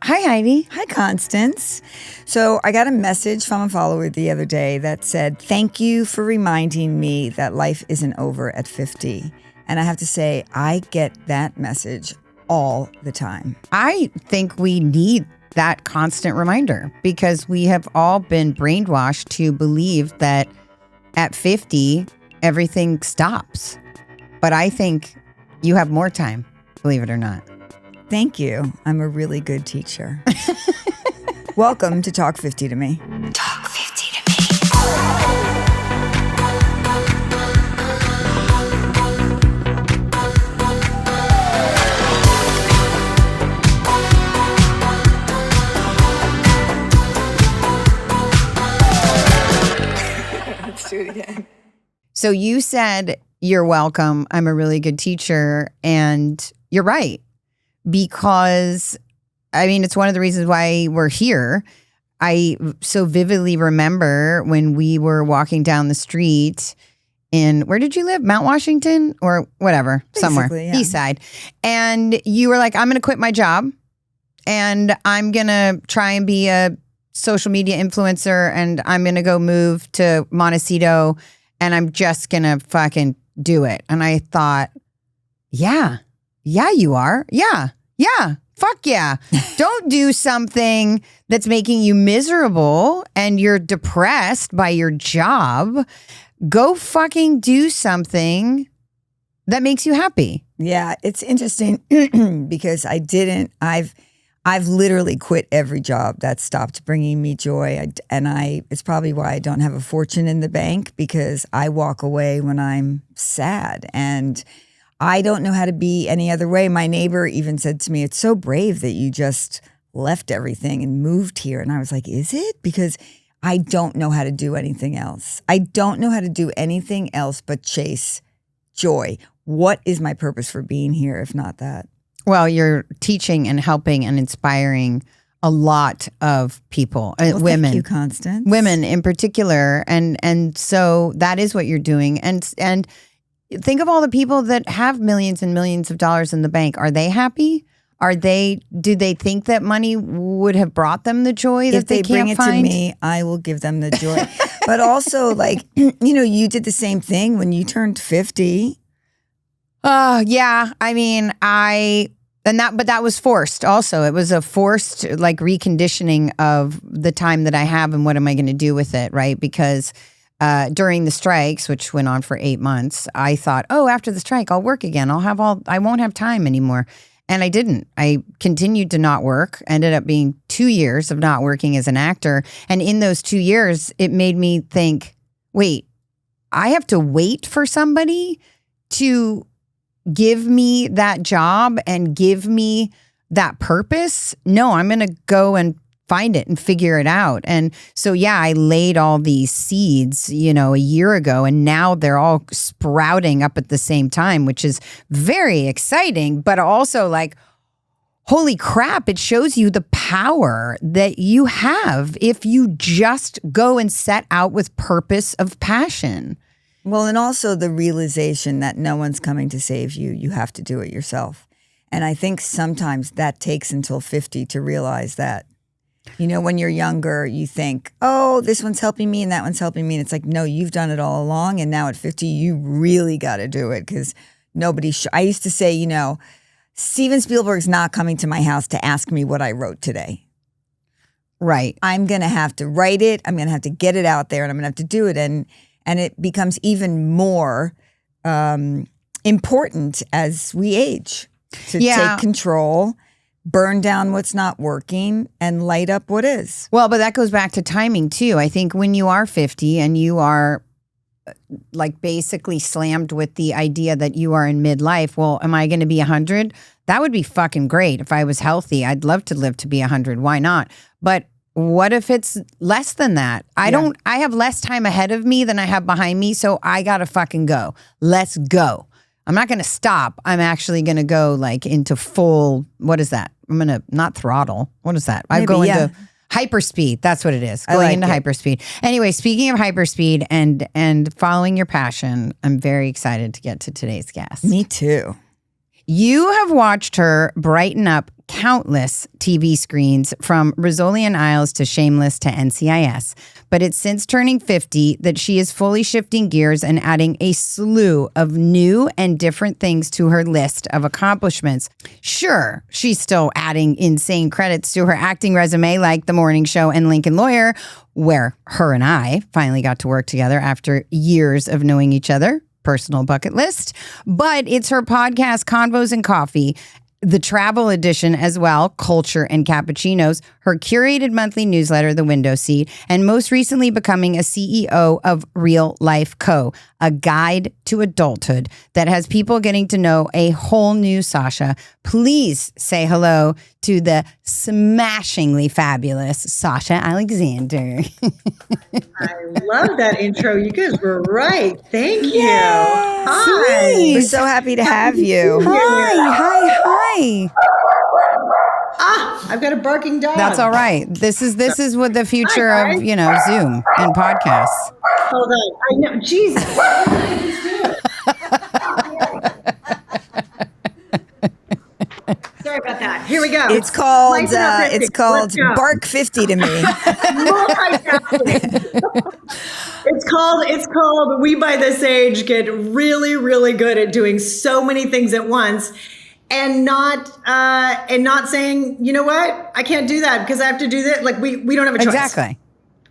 Hi, Heidi. Hi, Constance. So I got a message from a follower the other day that said, thank you for reminding me that life isn't over at 50. And I have to say, I get that message all the time. I think we need that constant reminder because we have all been brainwashed to believe that at 50, everything stops. But I think you have more time, believe it or not. Thank you. I'm a really good teacher. Welcome to Talk 50 to Me. Talk 50 to me. Let's do it again. So you said, you're welcome. I'm a really good teacher. And you're right. Because, I mean, it's one of the reasons why we're here. I so vividly remember when we were walking down the street in, where did you live? Mount Washington or whatever, somewhere, yeah. East Side. And you were like, I'm going to quit my job and I'm going to try and be a social media influencer and I'm going to go move to Montecito and I'm just going to fucking do it. And I thought, yeah, you are. Yeah, fuck yeah. Don't do something that's making you miserable and you're depressed by your job. Go fucking do something that makes you happy. Yeah, it's interesting because I've literally quit every job that stopped bringing me joy. It's probably why I don't have a fortune in the bank, because I walk away when I'm sad and I don't know how to be any other way. My neighbor even said to me, it's so brave that you just left everything and moved here. And I was like, is it? Because I don't know how to do anything else. I don't know how to do anything else but chase joy. What is my purpose for being here if not that? Well, you're teaching and helping and inspiring a lot of people, women. Thank you, Constance. Women in particular. And so that is what you're doing. And think of all the people that have millions and millions of dollars in the bank. Are they happy? Do they think that money would have brought them the joy that they can't find? If they bring it to me, I will give them the joy. But also, like, you did the same thing when you turned 50. Yeah. I mean, but that was forced also. It was a forced like reconditioning of the time that I have and what am I going to do with it, right? Because during the strikes, which went on for 8 months, I thought, after the strike, I'll work again. I won't have time anymore. And I didn't. I continued to not work, ended up being 2 years of not working as an actor. And in those 2 years, it made me think, wait, I have to wait for somebody to give me that job and give me that purpose? No, I'm going to go and find it and figure it out. And so, yeah, I laid all these seeds, a year ago, and now they're all sprouting up at the same time, which is very exciting, but also like, holy crap, it shows you the power that you have if you just go and set out with purpose of passion. Well, and also the realization that no one's coming to save you. You have to do it yourself. And I think sometimes that takes until 50 to realize that. When you're younger, you think, this one's helping me and that one's helping me. And it's like, no, you've done it all along. And now at 50, you really got to do it because I used to say, Steven Spielberg's not coming to my house to ask me what I wrote today. Right. I'm going to have to write it. I'm going to have to get it out there and I'm going to have to do it. And it becomes even more important as we age to take control, burn down what's not working, and light up what is. Well, but that goes back to timing too. I think when you are 50 and you are like basically slammed with the idea that you are in midlife, well, am I going to be 100? That would be fucking great. If I was healthy, I'd love to live to be 100. Why not? But what if it's less than that? I have less time ahead of me than I have behind me, so I got to fucking go. Let's go. I'm not going to stop. I'm actually going to go like into full, what is that? I'm going to not throttle. What is that? I go into hyperspeed. That's what it is. Going into hyperspeed. Anyway, speaking of hyperspeed and following your passion, I'm very excited to get to today's guest. Me too. You have watched her brighten up countless TV screens from Rizzoli and Isles to Shameless to NCIS. But it's since turning 50 that she is fully shifting gears and adding a slew of new and different things to her list of accomplishments. Sure, she's still adding insane credits to her acting resume like The Morning Show and Lincoln Lawyer, where her and I finally got to work together after years of knowing each other. Personal bucket list. But it's her podcast, Convos and Coffee, the travel edition as well, Culture and Cappuccinos, her curated monthly newsletter, The Window Seat, and most recently becoming a CEO of Real Life Co., a guide to adulthood that has people getting to know a whole new Sasha. Please say hello to the smashingly fabulous Sasha Alexander. I love that intro. You guys were right. Thank you. Yay, Hi. sweet. We're so happy to have you. Hi. I've got a barking dog. That's all right. This is what the future Hi, of, guys. Zoom and podcasts. Hold on. I know. Jesus. Sorry about that. Here we go. It's called Lighten up, Ricky. it's called Let's go. Bark 50 to me. Multitasking. It's called we by this age get really, really good at doing so many things at once and not saying, you know what, I can't do that because I have to do that. Like we don't have a choice. Exactly.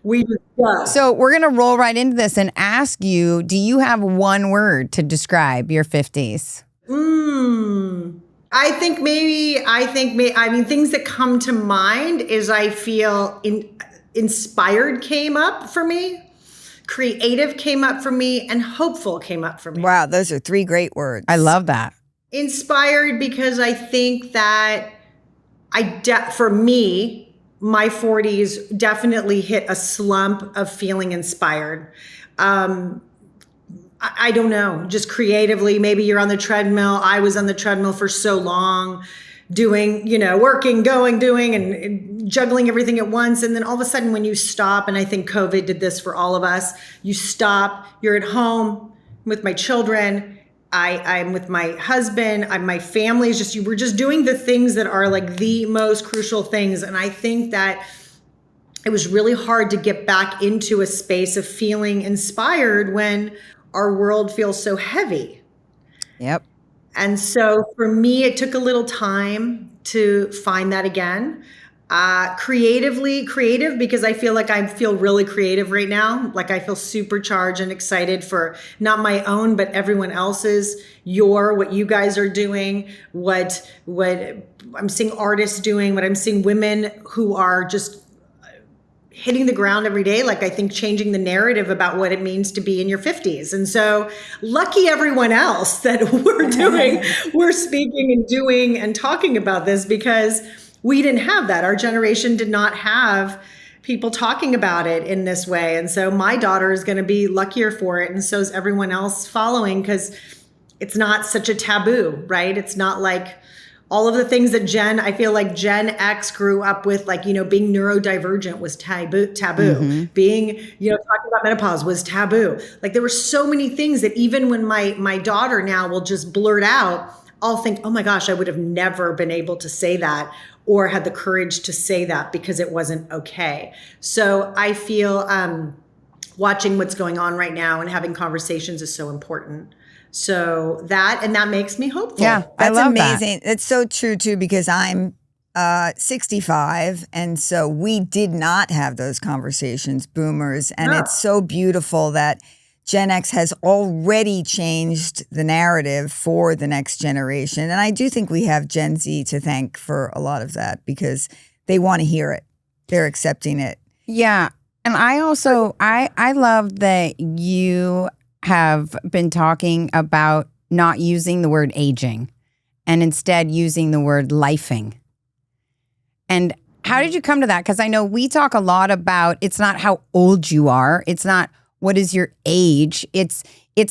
We just go. So we're going to roll right into this and ask you, do you have one word to describe your 50s? I mean, things that come to mind is I feel inspired came up for me, creative came up for me, and hopeful came up for me. Wow, those are three great words. I love that. Inspired because I think that for me, my 40s definitely hit a slump of feeling inspired. I don't know, just creatively, maybe you're on the treadmill. I was on the treadmill for so long doing, working, going, doing, and juggling everything at once. And then all of a sudden when you stop, and I think COVID did this for all of us, you stop, you're at home with my children. I'm with my husband, my family is we're just doing the things that are like the most crucial things. And I think that it was really hard to get back into a space of feeling inspired when our world feels so heavy. Yep. And so for me, it took a little time to find that again. Creative because I feel like I feel really creative right now. Like I feel supercharged and excited for not my own, but everyone else's, what you guys are doing, what I'm seeing artists doing, what I'm seeing women who are just hitting the ground every day. Like I think changing the narrative about what it means to be in your 50s. And so lucky everyone else that we're speaking and doing and talking about this because we didn't have that. Our generation did not have people talking about it in this way. And so my daughter is going to be luckier for it. And so is everyone else following because it's not such a taboo, right? It's not like all of the things that I feel like Gen X grew up with, like, being neurodivergent was taboo. Mm-hmm. Being, talking about menopause was taboo. Like there were so many things that even when my daughter now will just blurt out, I'll think, oh my gosh, I would have never been able to say that or had the courage to say that because it wasn't okay. So I feel watching what's going on right now and having conversations is so important. So that makes me hopeful. Yeah, I That's love amazing. It's so true too, because I'm 65. And so we did not have those conversations, boomers. And No. it's so beautiful that Gen X has already changed the narrative for the next generation. And I do think we have Gen Z to thank for a lot of that because they want to hear it. They're accepting it. Yeah. And I also, I love that you have been talking about not using the word aging and instead using the word lifing. And how did you come to that? Because I know we talk a lot about it's not how old you are. It's not what is your age. It's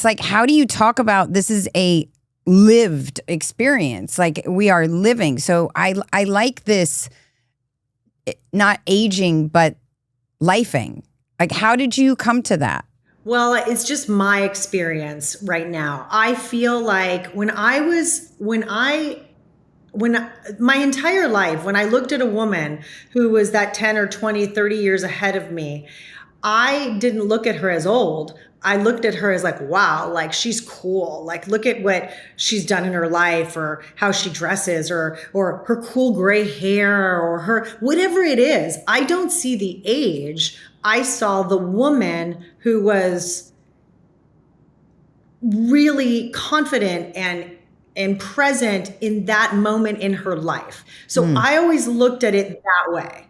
like, how do you talk about this is a lived experience? Like we are living. So I like this, not aging, but lifing. Like, how did you come to that? Well, it's just my experience right now. I feel like when I my entire life, when I looked at a woman who was that 10 or 20, 30 years ahead of me, I didn't look at her as old. I looked at her as like, wow, like she's cool. Like, look at what she's done in her life, or how she dresses, or her cool gray hair, or her whatever it is. I don't see the age. I saw the woman who was really confident and present in that moment in her life. So I always looked at it that way.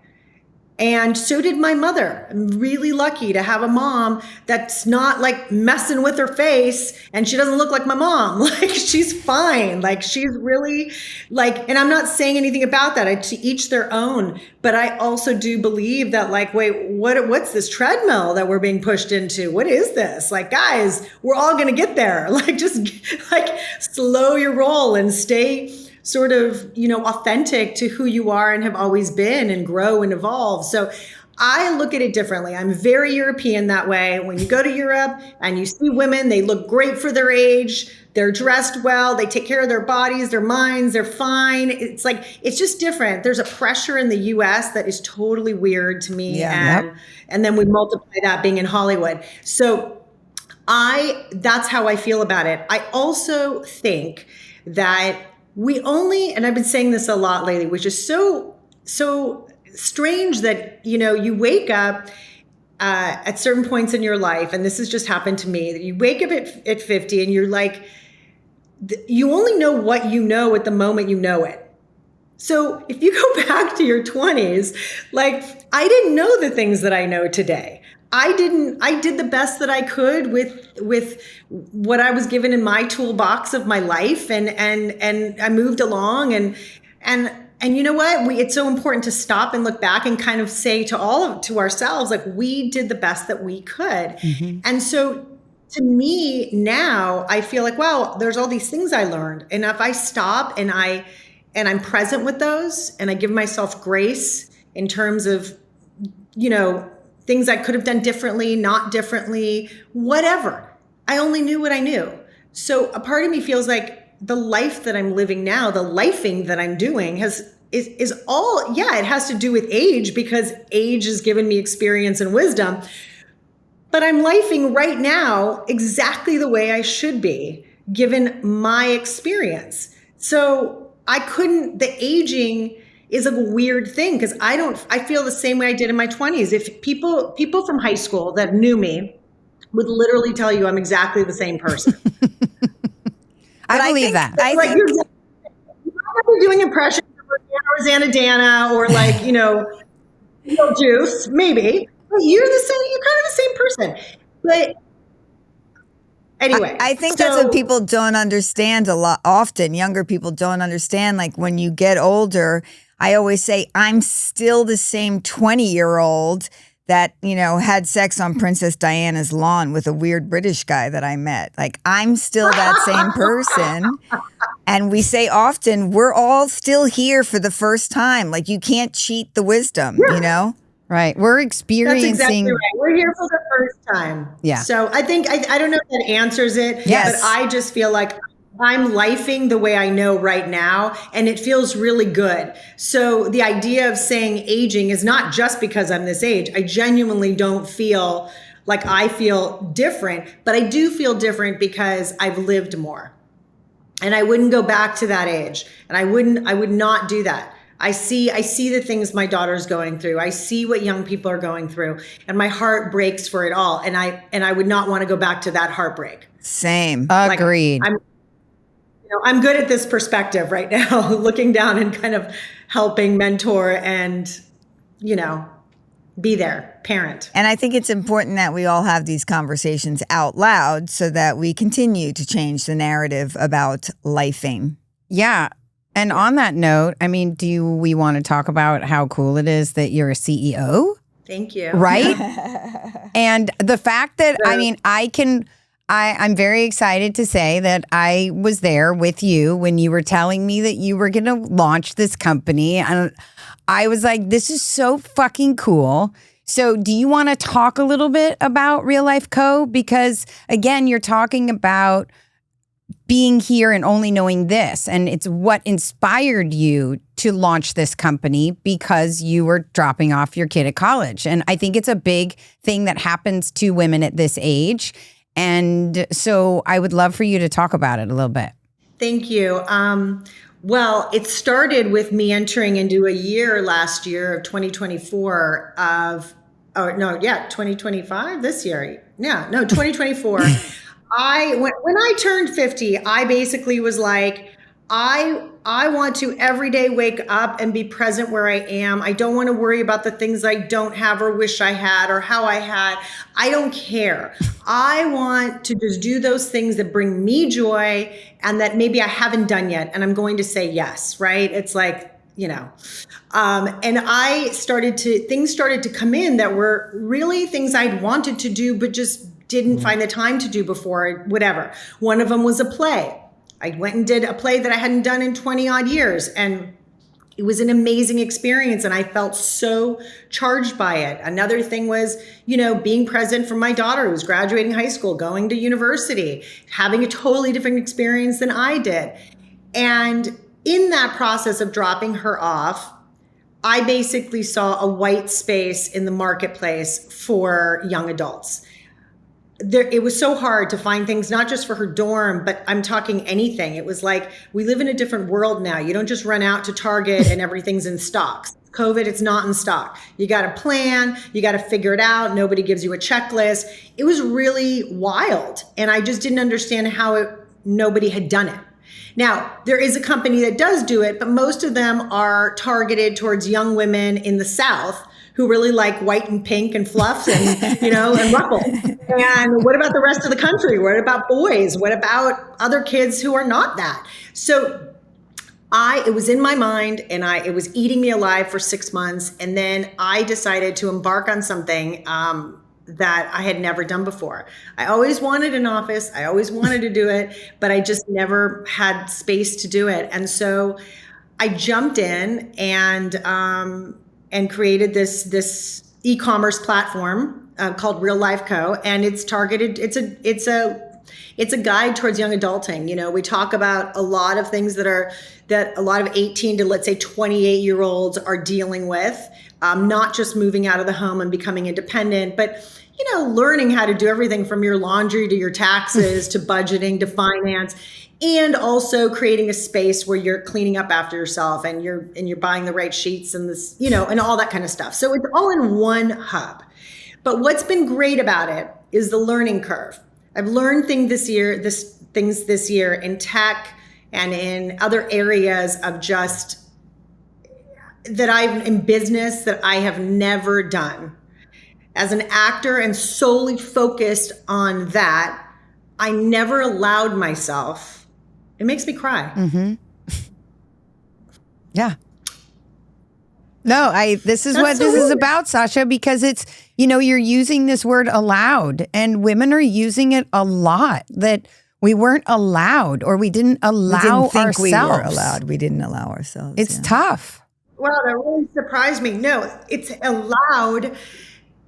And so did my mother. I'm really lucky to have a mom that's not like messing with her face, and she doesn't look like my mom. Like, she's fine. Like, she's really like, and I'm not saying anything about that. To each their own. But I also do believe that, like, wait, what's this treadmill that we're being pushed into? What is this? Like, guys, we're all going to get there. Like, just like slow your roll and stay sort of, authentic to who you are and have always been, and grow and evolve. So I look at it differently. I'm very European that way. When you go to Europe and you see women, they look great for their age. They're dressed well. They take care of their bodies, their minds. They're fine. It's like, it's just different. There's a pressure in the US that is totally weird to me. Yeah. And then we multiply that being in Hollywood. So that's how I feel about it. I also think that and I've been saying this a lot lately, which is so strange that, you wake up at certain points in your life, and this has just happened to me, that you wake up at 50 and you're like, you only know what you know at the moment you know it. So if you go back to your 20s, like, I didn't know the things that I know today. I did the best that I could with what I was given in my toolbox of my life, and I moved along, and you know what? It's so important to stop and look back and kind of say to ourselves, like, we did the best that we could. Mm-hmm. And so to me now, I feel like, wow, there's all these things I learned. And if I stop and I'm present with those, and I give myself grace in terms of, things I could have done differently, not differently, whatever. I only knew what I knew. So a part of me feels like the life that I'm living now, the lifing that I'm doing is all, it has to do with age, because age has given me experience and wisdom. But I'm lifing right now exactly the way I should be, given my experience. So the aging is a weird thing, because I feel the same way I did in my 20s. If people from high school that knew me would literally tell you I'm exactly the same person. I believe that. You're not doing impressions of Rosanna Dana or like, Juice, maybe. But you're kind of the same person. But anyway, I think that's what people don't understand a lot. Often younger people don't understand. Like, when you get older, I always say, I'm still the same 20-year-old that, had sex on Princess Diana's lawn with a weird British guy that I met. Like, I'm still that same person. And we say often, we're all still here for the first time. Like, you can't cheat the wisdom, Right. We're experiencing. That's exactly right. We're here for the first time. Yeah. So I think, I don't know if that answers it, yes. But I just feel like I'm lifing the way I know right now, and it feels really good. So the idea of saying aging is not just because I'm this age. I genuinely don't feel like I feel different, but I do feel different because I've lived more. And I wouldn't go back to that age. And I would not do that. I see the things my daughter's going through. I see what young people are going through, and my heart breaks for it all. And I would not want to go back to that heartbreak. Same. Agreed. Like, I'm good at this perspective right now, looking down and kind of helping mentor and, be there, parent. And I think it's important that we all have these conversations out loud so that we continue to change the narrative about lifing. Yeah. And on that note, I mean, do we want to talk about how cool it is that you're a CEO? Thank you. Right? And the fact that, I'm very excited to say that I was there with you when you were telling me that you were going to launch this company. And I was like, this is so fucking cool. So do you want to talk a little bit about Real Life Co? Because again, you're talking about being here and only knowing this. And it's what inspired you to launch this company because you were dropping off your kid at college. And I think it's a big thing that happens to women at this age. And so I would love for you to talk about it a little bit. Thank you. Well, it started with me entering into a year last year of 2024 of, 2025 this year. Yeah, no, 2024. When I turned 50, I basically was like, I want to every day wake up and be present where I am. I don't want to worry about the things I don't have or wish I had or how I had. I don't care. I want to just do those things that bring me joy and that maybe I haven't done yet. And I'm going to say yes, right? It's like, and things started to come in that were really things I'd wanted to do, but just didn't find the time to do before, whatever. One of them was a play. I went and did a play that I hadn't done in 20 odd years. And it was an amazing experience. And I felt so charged by it. Another thing was, being present for my daughter who was graduating high school, going to university, having a totally different experience than I did. And in that process of dropping her off, I basically saw a white space in the marketplace for young adults. It was so hard to find things, not just for her dorm, but I'm talking anything. It was like, we live in a different world now. You don't just run out to Target and everything's in stock. COVID, it's not in stock. You got to plan, you got to figure it out. Nobody gives you a checklist. It was really wild. And I just didn't understand how nobody had done it. Now, there is a company that does do it, but most of them are targeted towards young women in the South who really like white and pink and fluff and, and ruffles. And what about the rest of the country? What about boys? What about other kids who are not that? So it was in my mind and it was eating me alive for 6 months. And then I decided to embark on something that I had never done before. I always wanted an office. I always wanted to do it, but I just never had space to do it. And so I jumped in and created this e-commerce platform called Real Life Co. And it's targeted. It's a guide towards young adulting. We talk about a lot of things that a lot of 18 to, let's say, 28-year-olds are dealing with, not just moving out of the home and becoming independent, but learning how to do everything from your laundry to your taxes to budgeting to finance. And also creating a space where you're cleaning up after yourself and you're buying the right sheets and this, and all that kind of stuff. So it's all in one hub. But what's been great about it is the learning curve. I've learned things this year in tech and in other areas of just in business that I have never done. As an actor and solely focused on that, I never allowed myself. It makes me cry. Mm-hmm. Yeah. No, this is what this is about, Sasha, because it's, you're using this word allowed and women are using it a lot, that we weren't allowed or we didn't allow ourselves. We were allowed. We didn't allow ourselves. It's tough. Wow, that really surprised me. No, it's allowed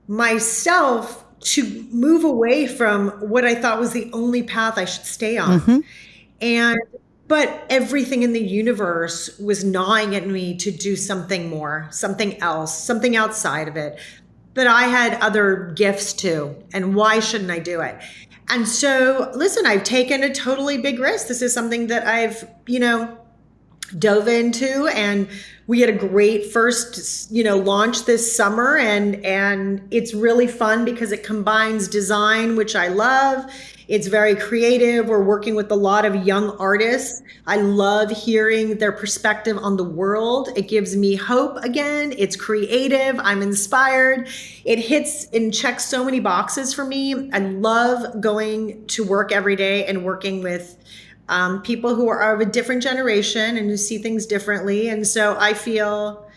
myself to move away from what I thought was the only path I should stay on. Mm-hmm. But everything in the universe was gnawing at me to do something more, something else, something outside of it, that I had other gifts to, and why shouldn't I do it? And so, listen, I've taken a totally big risk. This is something that I've, dove into, and we had a great first, launch this summer, and it's really fun because it combines design, which I love. It's very creative. We're working with a lot of young artists. I love hearing their perspective on the world. It gives me hope again. It's creative. I'm inspired. It hits and checks so many boxes for me. I love going to work every day and working with people who are of a different generation and who see things differently. And so I feel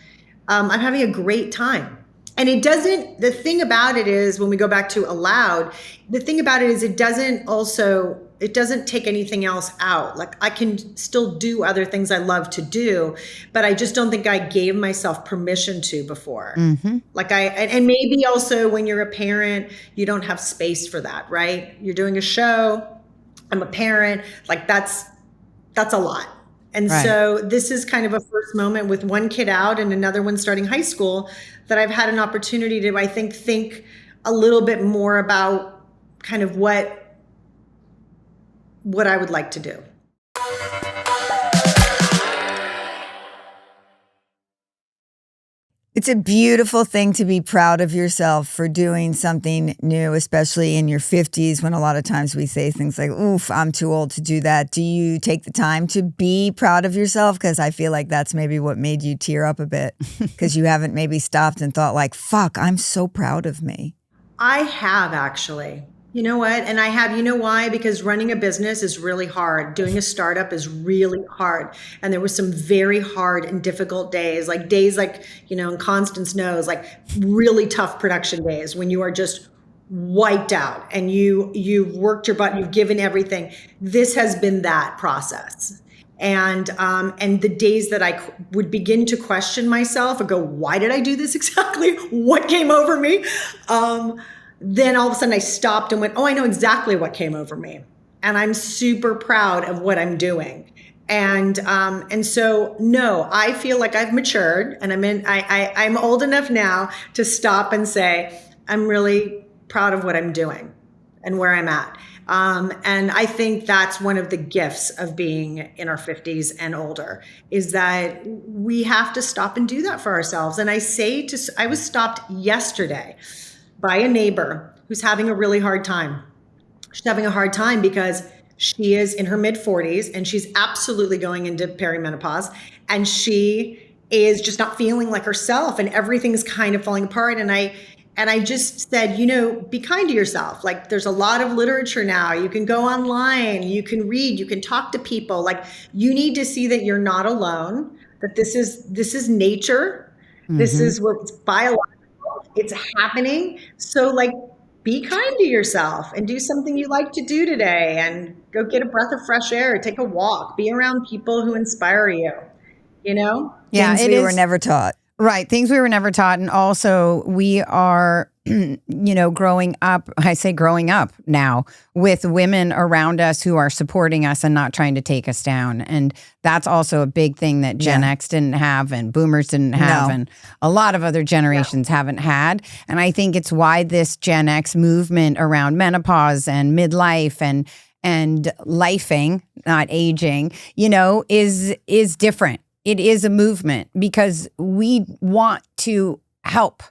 I'm having a great time. And the thing about it is, when we go back to allowed, the thing about it is it doesn't take anything else out. Like, I can still do other things I love to do, but I just don't think I gave myself permission to before. Mm-hmm. And maybe also when you're a parent, you don't have space for that, right? You're doing a show. I'm a parent. Like that's a lot. And Right. so this is kind of a first moment with one kid out and another one starting high school that I've had an opportunity to, I think a little bit more about kind of what I would like to do. It's a beautiful thing to be proud of yourself for doing something new, especially in your 50s, when a lot of times we say things like, oof, I'm too old to do that. Do you take the time to be proud of yourself? Because I feel like that's maybe what made you tear up a bit, because you haven't maybe stopped and thought like, fuck, I'm so proud of me. I have actually. You know what? And I have, you know why? Because running a business is really hard. Doing a startup is really hard. And there were some very hard and difficult days, like, and Constance knows, like really tough production days when you are just wiped out and you've worked your butt, you've given everything. This has been that process. And the days that I would begin to question myself and go, why did I do this exactly? What came over me? Then all of a sudden I stopped and went, oh, I know exactly what came over me. And I'm super proud of what I'm doing. And so, no, I feel like I've matured and I'm old enough now to stop and say, I'm really proud of what I'm doing and where I'm at. And I think that's one of the gifts of being in our 50s and older, is that we have to stop and do that for ourselves. And I was stopped yesterday by a neighbor who's having a really hard time. She's having a hard time because she is in her mid 40s and she's absolutely going into perimenopause, and she is just not feeling like herself and everything's kind of falling apart. And I just said, be kind to yourself. Like, there's a lot of literature now. You can go online, you can read, you can talk to people. Like, you need to see that you're not alone, that this is nature. Mm-hmm. This is what it's biological. It's happening. So, like, be kind to yourself and do something you like to do today, and go get a breath of fresh air, take a walk, be around people who inspire you, Yeah, things we were never taught. Right. Things we were never taught. And also we are, growing up, I say growing up now, with women around us who are supporting us and not trying to take us down. And that's also a big thing that Gen X didn't have and boomers didn't have, and a lot of other generations haven't had. And I think it's why this Gen X movement around menopause and midlife and lifing, not aging, is different. It is a movement because we want to help.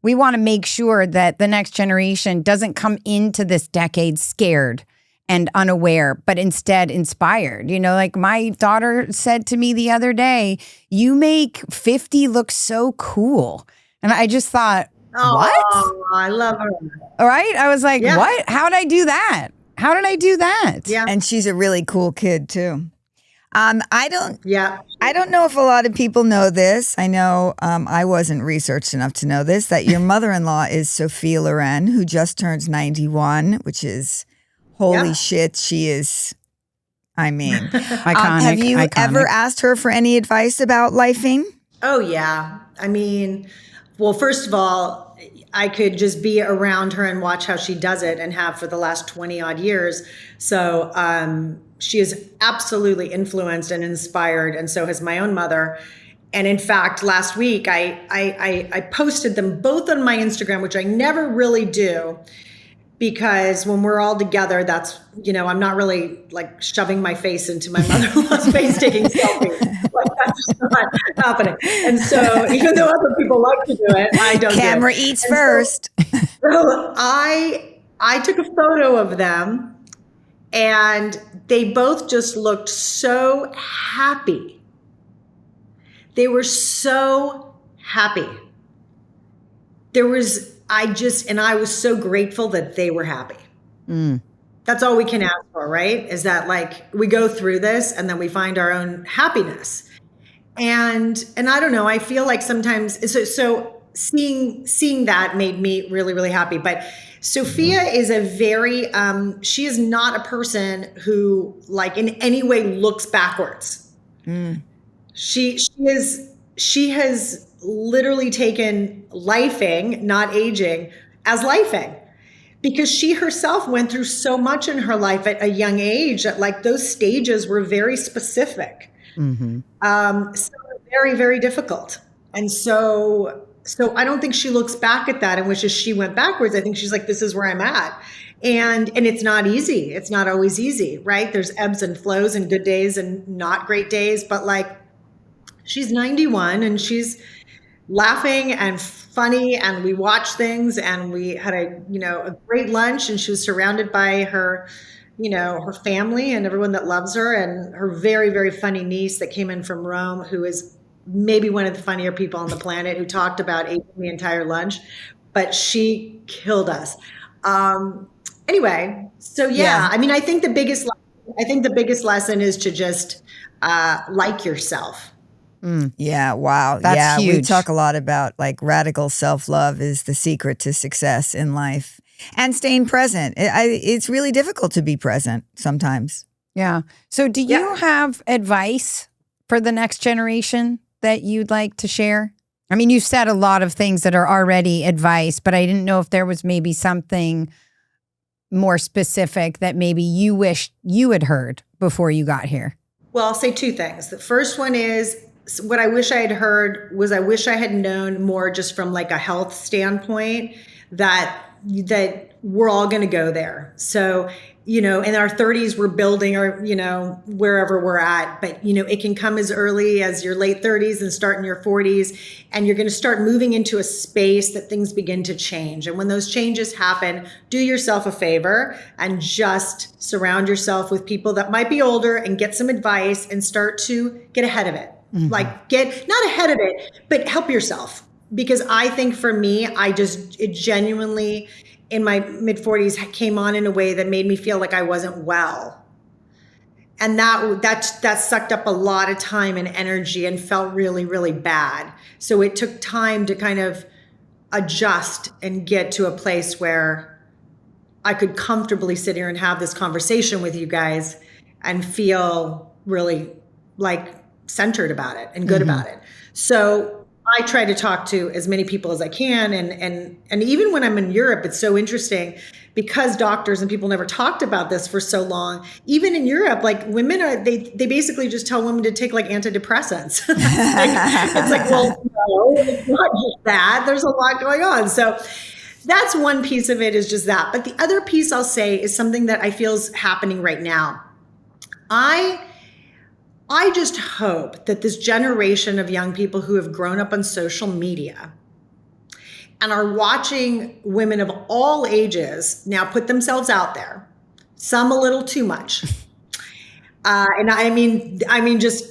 We want to make sure that the next generation doesn't come into this decade scared and unaware, but instead inspired. Like my daughter said to me the other day, you make 50 look so cool. And I just thought, what? Oh, I love her. All right. I was like, what? How did I do that? How did I do that? Yeah. And she's a really cool kid too. I don't know if a lot of people know this. I know I wasn't researched enough to know this, that your mother-in-law is Sofia Loren, who just turns 91, which is holy shit. She is, iconic. Have you ever asked her for any advice about lifing? Oh, yeah. Well, first of all, I could just be around her and watch how she does it, and have for the last 20 odd years. So, she is absolutely influenced and inspired, and so has my own mother. And in fact, last week I posted them both on my Instagram, which I never really do, because when we're all together, that's, I'm not really like shoving my face into my mother-in-law's face taking selfies. Like, that's just not happening. And so, even though other people like to do it, I don't. Camera eats first. So I took a photo of them, and they both just looked so happy. They were so happy. I was so grateful that they were happy. Mm. That's all we can ask for, right? Is that, like, we go through this and then we find our own happiness. And I don't know, I feel like sometimes, so seeing that made me really, really happy. But Sofia is she is not a person who, like, in any way looks backwards. Mm. She has literally taken lifing, not aging, as lifing. because she herself went through so much in her life at a young age that like those stages were very specific. So very, very difficult. And so I don't think she looks back at that and wishes she went backwards. I think she's like, this is where I'm at. And it's not easy. It's not always easy, right? There's ebbs and flows and good days and not great days, but like she's 91 and she's laughing and funny, and we watched things, and we had a great lunch, and she was surrounded by her her family and everyone that loves her, and her very, very funny niece that came in from Rome, who is maybe one of the funnier people on the planet, who talked about eating the entire lunch, but she killed us. Anyway, so yeah, I mean, I think the biggest lesson is to just like yourself. Yeah, wow. That's huge. We talk a lot about like radical self-love is the secret to success in life and staying present. It's really difficult to be present sometimes. Yeah. So do you have advice for the next generation that you'd like to share? I mean, you've said a lot of things that are already advice, but I didn't know if there was maybe something more specific that maybe you wish you had heard before you got here. Well, I'll say two things. The first one is, what I wish I had heard was, I wish I had known more just from like a health standpoint that we're all going to go there. So, in our 30s, we're building our, wherever we're at, but, it can come as early as your late 30s and start in your 40s. And you're going to start moving into a space that things begin to change. And when those changes happen, do yourself a favor and just surround yourself with people that might be older and get some advice and start to get ahead of it. Like get not ahead of it, but help yourself. Because I think for me, it genuinely in my mid 40s came on in a way that made me feel like I wasn't well. And that sucked up a lot of time and energy and felt really, really bad. So it took time to kind of adjust and get to a place where I could comfortably sit here and have this conversation with you guys and feel really like centered about it and good about it. So I try to talk to as many people as I can. And even when I'm in Europe, it's so interesting because doctors and people never talked about this for so long. Even in Europe, like women they basically just tell women to take like antidepressants. It's like, well, no, it's not just that. There's a lot going on. So that's one piece of it, is just that. But the other piece I'll say is something that I feel is happening right now. I just hope that this generation of young people who have grown up on social media and are watching women of all ages now put themselves out there, some a little too much. And I mean, just,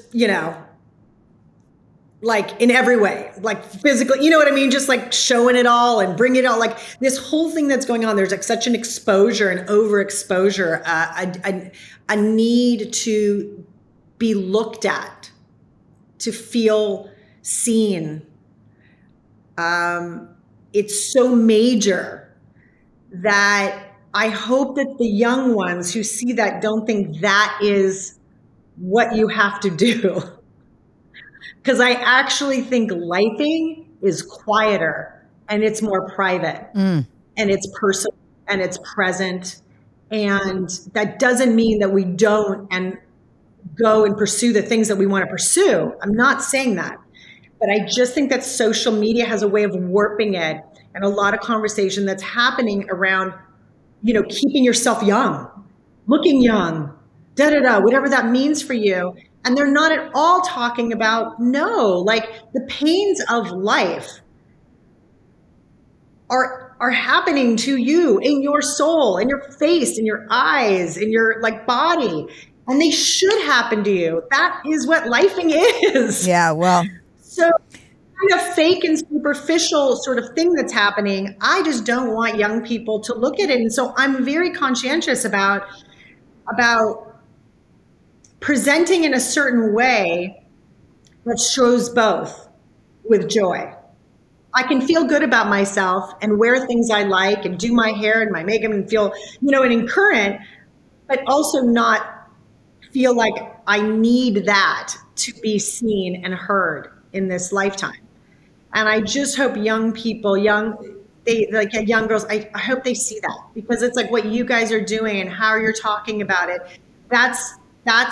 like in every way, like physically, you know what I mean? Just like showing it all and bring it all, like this whole thing that's going on. There's like such an exposure and overexposure, a need to be looked at, to feel seen. It's so major that I hope that the young ones who see that don't think that is what you have to do. Because I actually think lifing is quieter and it's more private and it's personal and it's present. And that doesn't mean that we don't and go and pursue the things that we want to pursue. I'm not saying that, but I just think that social media has a way of warping it, and a lot of conversation that's happening around, keeping yourself young, looking young, whatever that means for you. And they're not at all talking about, like the pains of life are happening to you in your soul, in your face, in your eyes, in your like body. And they should happen to you. That is what lifing is. Yeah, well. So kind of fake and superficial sort of thing that's happening, I just don't want young people to look at it. And so I'm very conscientious about presenting in a certain way that shows both with joy. I can feel good about myself and wear things I like and do my hair and my makeup and feel, and in current, but also not feel like I need that to be seen and heard in this lifetime. And I just hope young people, like young girls, I hope they see that, because it's like what you guys are doing and how you're talking about it. That's, I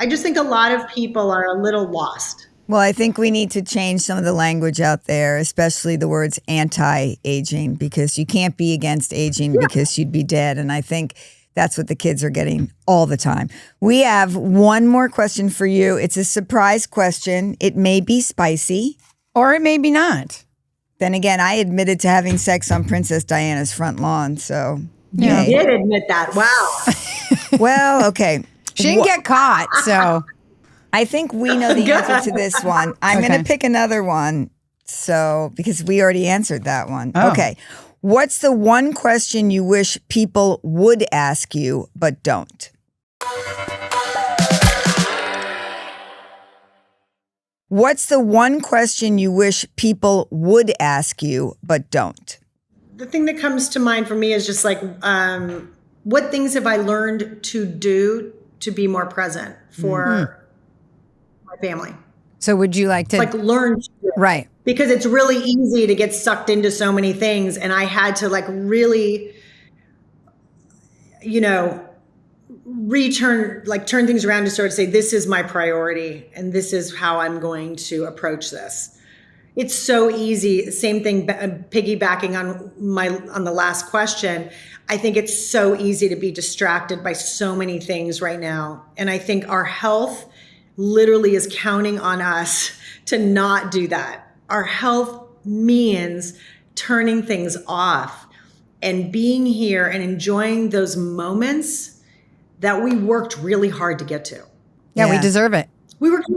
just think a lot of people are a little lost. Well, I think we need to change some of the language out there, especially the words anti-aging, because you can't be against aging because you'd be dead. And I think that's what the kids are getting all the time. We have one more question for you. It's a surprise question. It may be spicy. Or it may be not. Then again, I admitted to having sex on Princess Diana's front lawn. So, You did admit that. Wow. Well, okay. She didn't get caught, so. I think we know the answer to this one. I'm going to pick another one. So, because we already answered that one. Oh. Okay. What's the one question you wish people would ask you, but don't? What's the one question you wish people would ask you, but don't? The thing that comes to mind for me is just like, what things have I learned to do to be more present for my family? So would you like to? Like learn to do it. Right. Because it's really easy to get sucked into so many things. And I had to like really, turn things around to sort of say, this is my priority and this is how I'm going to approach this. It's so easy. Same thing, piggybacking on the last question. I think it's so easy to be distracted by so many things right now. And I think our health literally is counting on us to not do that. Our health means turning things off and being here and enjoying those moments that we worked really hard to get to. Yeah, we deserve it. We worked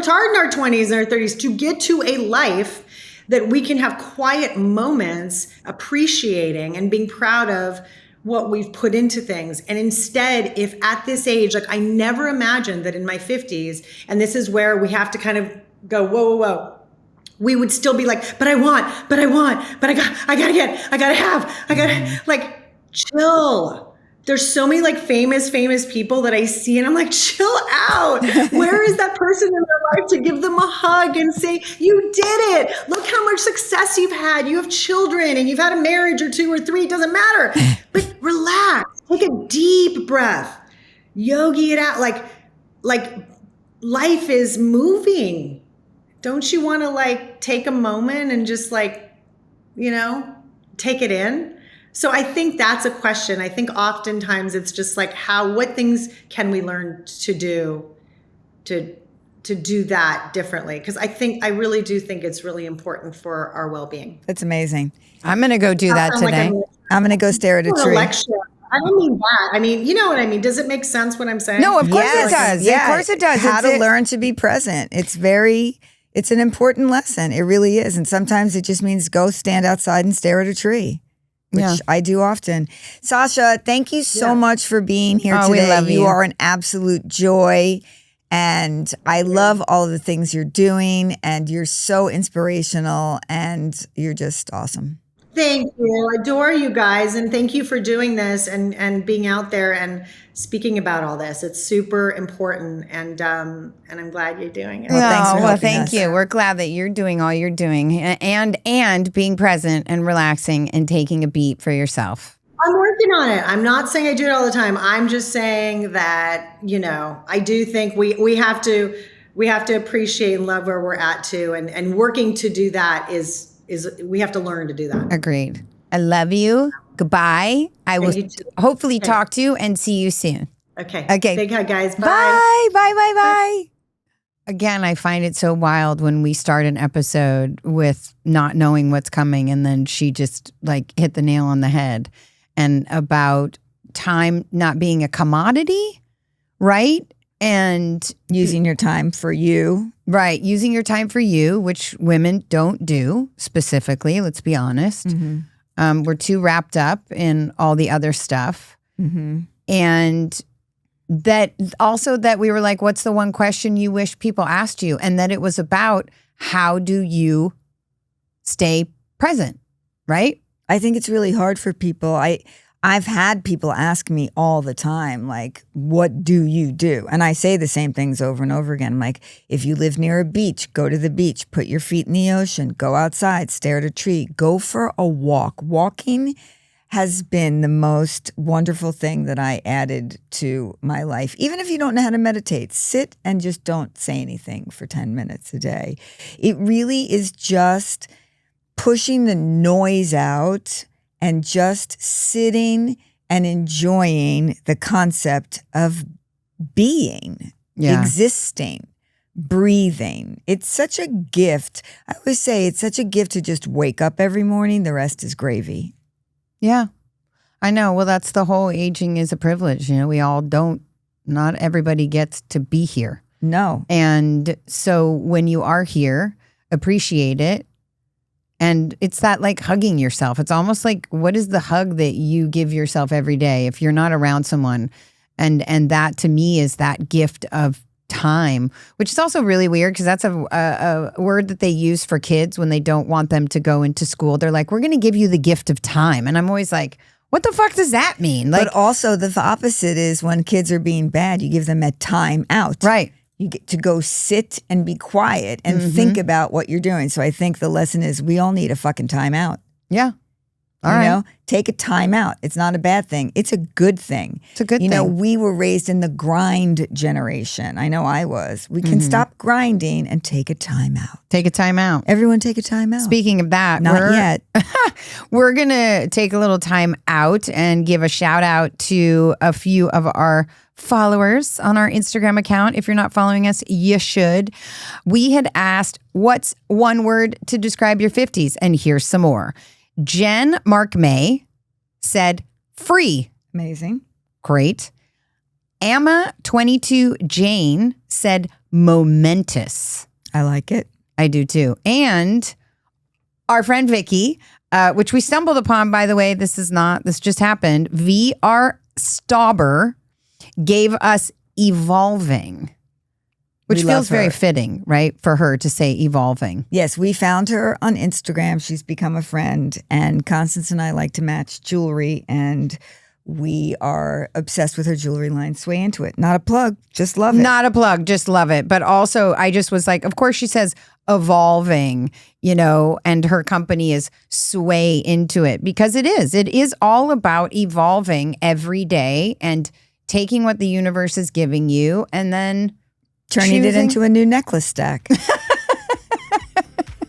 hard in our 20s and our 30s to get to a life that we can have quiet moments appreciating and being proud of what we've put into things. And instead, if at this age, like I never imagined that in my 50s, and this is where we have to kind of go, whoa. We would still be like, but I gotta like, chill. There's so many like famous people that I see and I'm like, chill out. Where is that person in their life to give them a hug and say, you did it. Look how much success you've had. You have children and you've had a marriage or 2 or 3, it doesn't matter. But relax, take a deep breath, yogi it out. Like life is moving. Don't you want to like take a moment and just like, take it in? So I think that's a question. I think oftentimes it's just like what things can we learn to do to do that differently? Because I really do think it's really important for our well-being. That's amazing. I'm going to go do that today. I'm going to go stare at a tree. Lecture. I don't mean that. I mean, you know what I mean? Does it make sense what I'm saying? No, of course it does. Yeah. Of course it does. How to learn to be present. It's an important lesson. It really is. And sometimes it just means go stand outside and stare at a tree, which I do often. Sasha, thank you so much for being here today. We love you. You are an absolute joy. And I love all of the things you're doing. And you're so inspirational. And you're just awesome. Thank you. I adore you guys. And thank you for doing this and being out there and speaking about all this. It's super important. And I'm glad you're doing it. Thank you. We're glad that you're doing all you're doing and being present and relaxing and taking a beat for yourself. I'm working on it. I'm not saying I do it all the time. I'm just saying that, I do think we have to appreciate and love where we're at too. And working to do that is we have to learn to do that. Agreed. I love you. Goodbye. I will hopefully talk to you and see you soon. Okay. Big hug, guys. Bye. Bye. Again, I find it so wild when we start an episode with not knowing what's coming and then she just like hit the nail on the head and about time not being a commodity, right? And using your time for you. Right. Using your time for you, which women don't do specifically, let's be honest. Mm-hmm. We're too wrapped up in all the other stuff. Mm-hmm. And that also that we were like, what's the one question you wish people asked you? And that it was about how do you stay present, right? I think it's really hard for people. I I've had people ask me all the time, like, what do you do? And I say the same things over and over again. Like, if you live near a beach, go to the beach, put your feet in the ocean, go outside, stare at a tree, go for a walk. Walking has been the most wonderful thing that I added to my life. Even if you don't know how to meditate, sit and just don't say anything for 10 minutes a day. It really is just pushing the noise out and just sitting and enjoying the concept of being, existing, breathing. It's such a gift. I always say it's such a gift to just wake up every morning. The rest is gravy. Yeah, I know. Well, that's the whole aging is a privilege. We all don't, not everybody gets to be here. No. And so when you are here, appreciate it. And it's that like hugging yourself. It's almost like, what is the hug that you give yourself every day if you're not around someone? And that to me is that gift of time, which is also really weird because that's a word that they use for kids when they don't want them to go into school. They're like, we're going to give you the gift of time. And I'm always like, what the fuck does that mean? Like, but also the opposite is when kids are being bad, you give them a time out. Right. You get to go sit and be quiet and think about what you're doing. So I think the lesson is we all need a fucking time out. Yeah. All right. Take a time out. It's not a bad thing. It's a good thing. It's a good thing. We were raised in the grind generation. I know I was. We can stop grinding and take a time out. Take a time out. Everyone take a time out. Speaking of that, not yet. We're going to take a little time out and give a shout out to a few of our followers on our Instagram account. If you're not following us, you should. We had asked, what's one word to describe your 50s? And here's some more. Jen Mark May said free. Amazing. Great. Amma 22 Jane said momentous. I like it. I do too. And our friend Vicky, which we stumbled upon, by the way, this just happened. VR Stauber gave us evolving, which feels very fitting, right? For her to say evolving. Yes, we found her on Instagram. She's become a friend. And Constance and I like to match jewelry. And we are obsessed with her jewelry line. Sway into it. Not a plug. Just love it. Not a plug. Just love it. But also, I just was like, of course she says evolving, and her company is Sway into it. Because it is. It is all about evolving every day and taking what the universe is giving you and then turning it into a new necklace stack.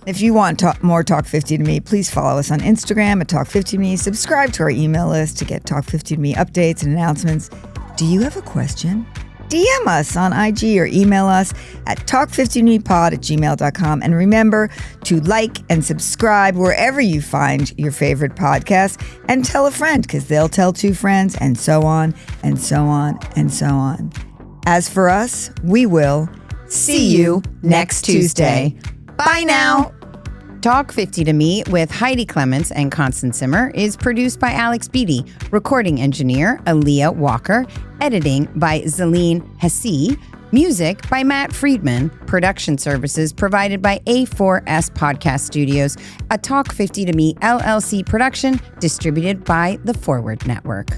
If you want more Talk 50 to Me, please follow us on Instagram at Talk 50 to Me. Subscribe to our email list to get Talk 50 to Me updates and announcements. Do you have a question? DM us on IG or email us at talk50tomepod@gmail.com. And remember to like and subscribe wherever you find your favorite podcast and tell a friend because they'll tell two friends and so on and so on and so on. As for us, we will see you next Tuesday. Bye now. Talk 50 to Me with Heidi Clements and Constance Zimmer is produced by Alex Beatty, recording engineer Aaliyah Walker, editing by Zaleen Hesse, music by Matt Friedman, production services provided by A4S Podcast Studios, a Talk 50 to Me LLC production distributed by the Forward Network.